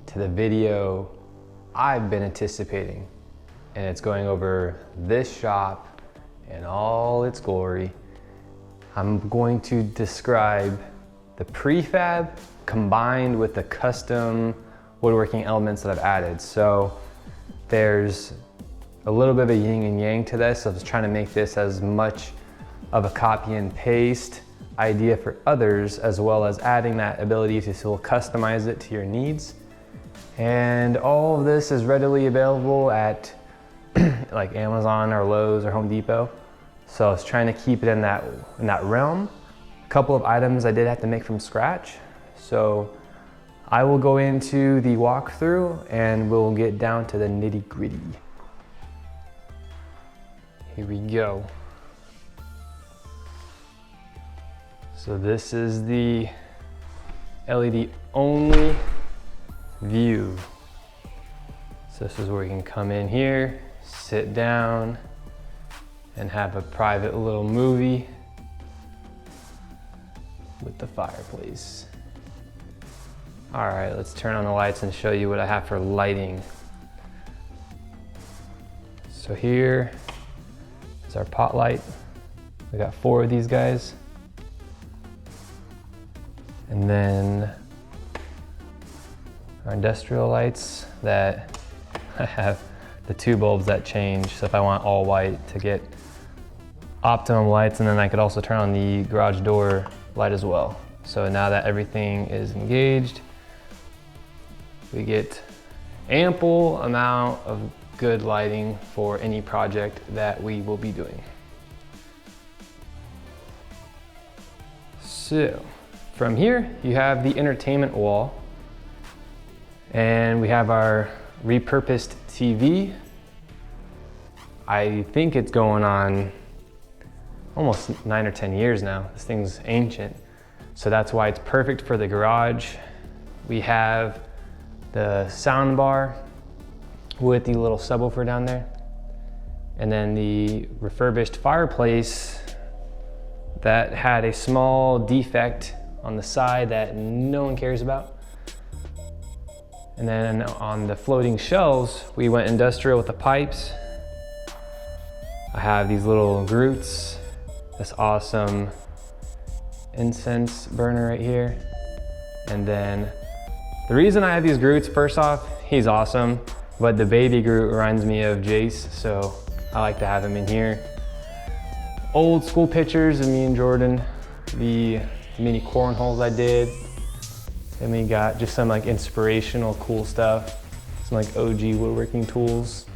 to the video I've been anticipating, and it's going over this shop in all its glory. I'm going to describe the prefab combined with the custom woodworking elements that I've added. So there's a little bit of a yin and yang to this. I was trying to make this as much of a copy and paste idea for others, as well as adding that ability to still customize it to your needs. And all of this is readily available at like Amazon or Lowe's or Home Depot. So I was trying to keep it in that realm. A couple of items I did have to make from scratch. So I will go into the walkthrough and we'll get down to the nitty gritty. Here we go. So this is the LED only view. So this is where you can come in here, sit down, and have a private little movie with the fireplace. All right, let's turn on the lights and show you what I have for lighting. So here is our pot light. We got 4 of these guys. And then our industrial lights that I have the 2 bulbs that change. So if I want all white to get optimum lights, and then I could also turn on the garage door light as well. So now that everything is engaged, we get ample amount of good lighting for any project that we will be doing. So from here, you have the entertainment wall, and we have our repurposed TV. I think it's going on almost 9 or 10 years now. This thing's ancient. So that's why it's perfect for the garage. We have the sound bar with the little subwoofer down there. And then the refurbished fireplace that had a small defect on the side that no one cares about. And then on the floating shelves, we went industrial with the pipes. I have these little groots, this awesome incense burner right here. And then the reason I have these groots, first off, he's awesome, but the baby Groot reminds me of Jace, so I like to have him in here. Old school pictures of me and Jordan, the mini cornholes I did. And we got just some like inspirational cool stuff, some like OG woodworking tools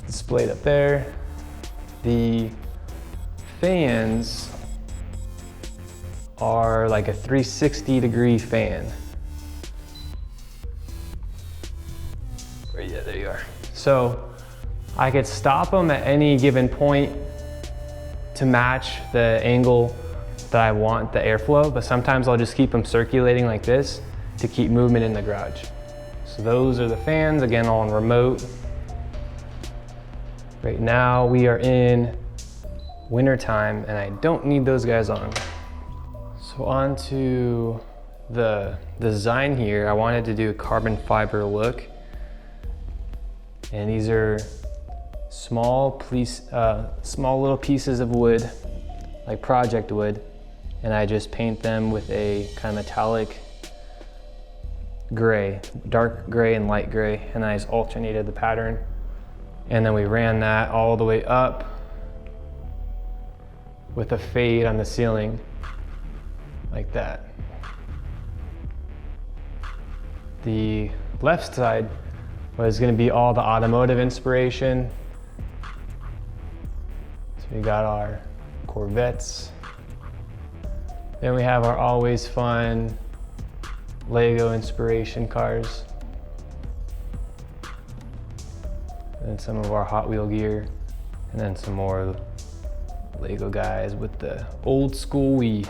displayed up there. The fans are like a 360-degree fan. Yeah, there you are. So I could stop them at any given point to match the angle that I want the airflow, but sometimes I'll just keep them circulating like this to keep movement in the garage. So those are the fans, again, all on remote. Right now we are in winter time and I don't need those guys on. So on to the design here. I wanted to do a carbon fiber look. And these are small little pieces of wood, like project wood. And I just paint them with a kind of metallic gray, dark gray and light gray. And I just alternated the pattern. And then we ran that all the way up with a fade on the ceiling, like that. The left side was gonna be all the automotive inspiration. So we got our Corvettes. Then we have our always fun Lego inspiration cars. And some of our Hot Wheel gear. And then some more Lego guys with the old school Wii.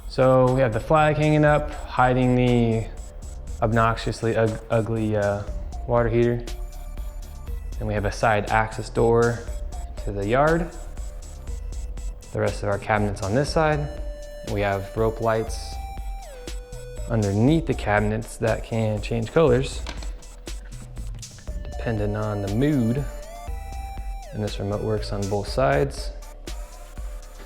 So we have the flag hanging up, hiding the obnoxiously ugly water heater. And we have a side access door to the yard. The rest of our cabinets on this side. And we have rope lights underneath the cabinets that can change colors depending on the mood. And this remote works on both sides.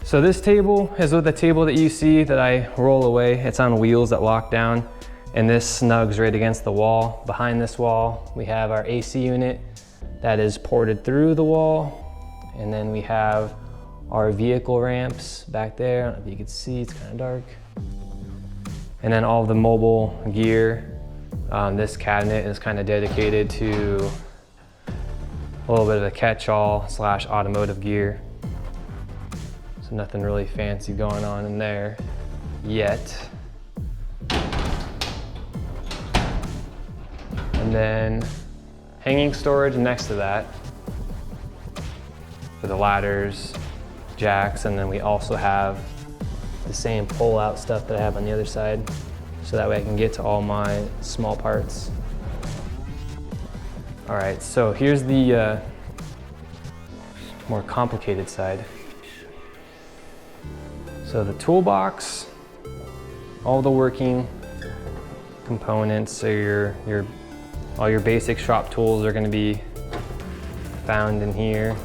So this table is with the table that you see that I roll away. It's on wheels that lock down, and this snugs right against the wall. Behind this wall, we have our AC unit that is ported through the wall. And then we have our vehicle ramps back there. I don't know if you can see, it's kind of dark. And then all of the mobile gear. This cabinet is kind of dedicated to a little bit of a catch-all / automotive gear. So nothing really fancy going on in there yet. And then hanging storage next to that for the ladders, jacks, and then we also have the same pull-out stuff that I have on the other side, so that way I can get to all my small parts. All right, so here's the more complicated side. So the toolbox, all the working components, so all your basic shop tools are going to be found in here.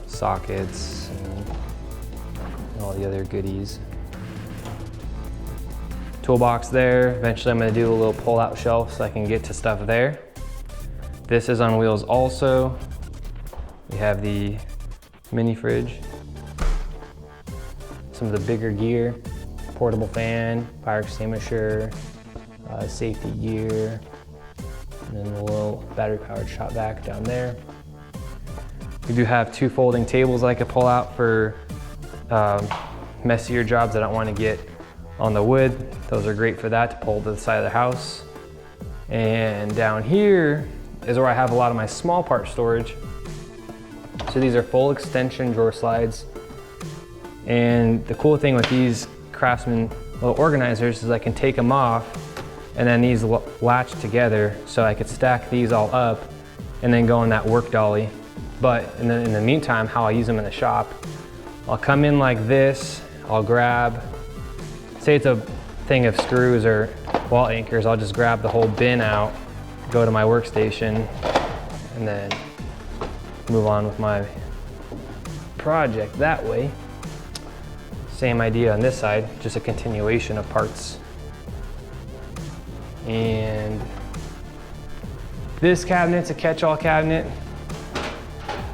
Sockets and all the other goodies. Toolbox there. Eventually I'm going to do a little pull-out shelf so I can get to stuff there. This is on wheels also. We have the mini fridge, some of the bigger gear, portable fan, fire extinguisher, safety gear, and then a little battery powered shop vac down there. We do have 2 folding tables I could pull out for messier jobs I don't want to get on the wood. Those are great for that, to pull to the side of the house. And down here is where I have a lot of my small part storage. So these are full extension drawer slides. And the cool thing with these Craftsman little organizers is I can take them off, and then these latch together, so I could stack these all up and then go on that work dolly. But in the meantime, how I use them in the shop, I'll come in like this, I'll grab, say it's a thing of screws or wall anchors, I'll just grab the whole bin out, go to my workstation, and then move on with my project that way. Same idea on this side, just a continuation of parts. And this cabinet's a catch-all cabinet.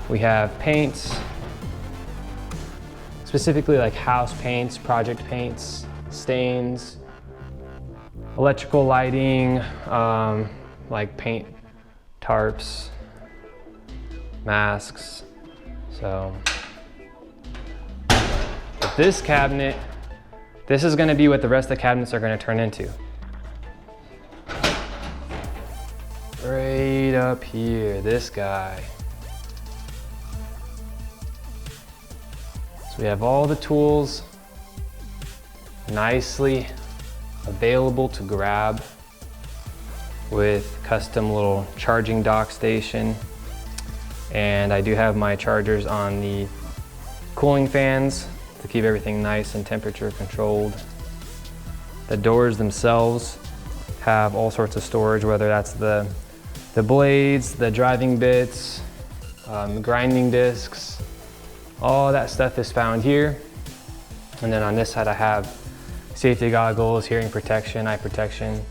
We have paints, specifically like house paints, project paints, stains, electrical lighting, like paint tarps, masks. So with this cabinet, this is gonna be what the rest of the cabinets are gonna turn into. Right up here, this guy. So we have all the tools nicely available to grab with custom little charging dock station. And I do have my chargers on the cooling fans to keep everything nice and temperature controlled. The doors themselves have all sorts of storage, whether that's the blades, the driving bits, grinding discs, all that stuff is found here. And then on this side I have safety goggles, hearing protection, eye protection.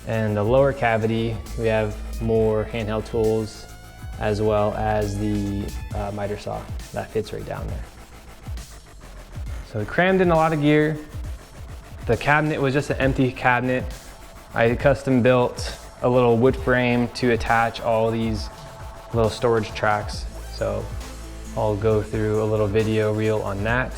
And the lower cavity, we have more handheld tools as well as the miter saw that fits right down there. So we crammed in a lot of gear. The cabinet was just an empty cabinet. I custom built a little wood frame to attach all these little storage tracks. So I'll go through a little video reel on that.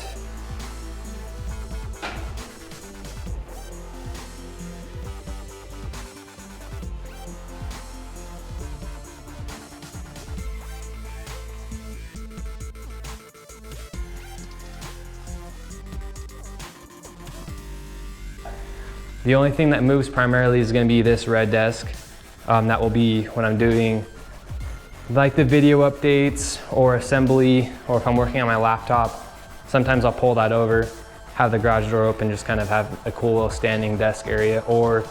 The only thing that moves primarily is going to be this red desk. That will be when I'm doing like the video updates or assembly, or if I'm working on my laptop, sometimes I'll pull that over. have the garage door open, just kind of have a cool little standing desk area, or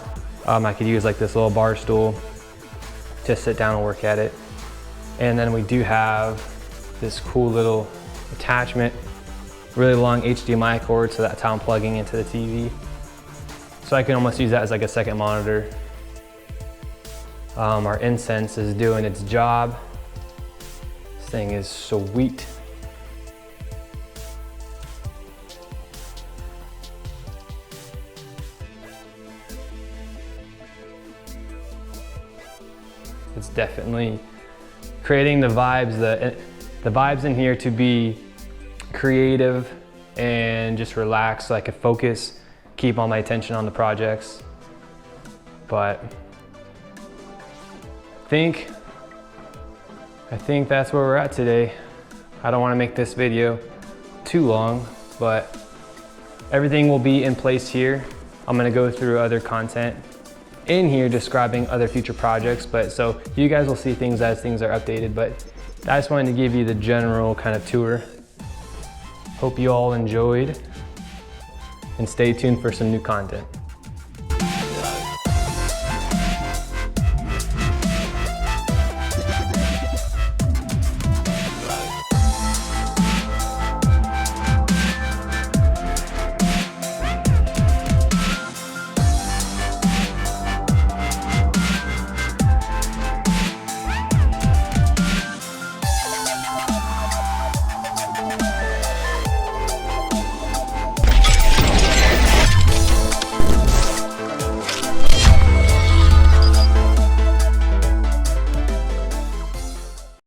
I could use like this little bar stool to sit down and work at it. And then we do have this cool little attachment, really long HDMI cord, so that's how I'm plugging into the TV. So I can almost use that as like a second monitor. Our incense is doing its job. This thing is sweet. It's definitely creating the vibes, the vibes in here to be creative and just relax so I could focus, keep all my attention on the projects. But I think that's where we're at today. I don't want to make this video too long, but everything will be in place here. I'm going to go through other content in here describing other future projects, but so you guys will see things as things are updated, but I just wanted to give you the general kind of tour. Hope you all enjoyed, and stay tuned for some new content.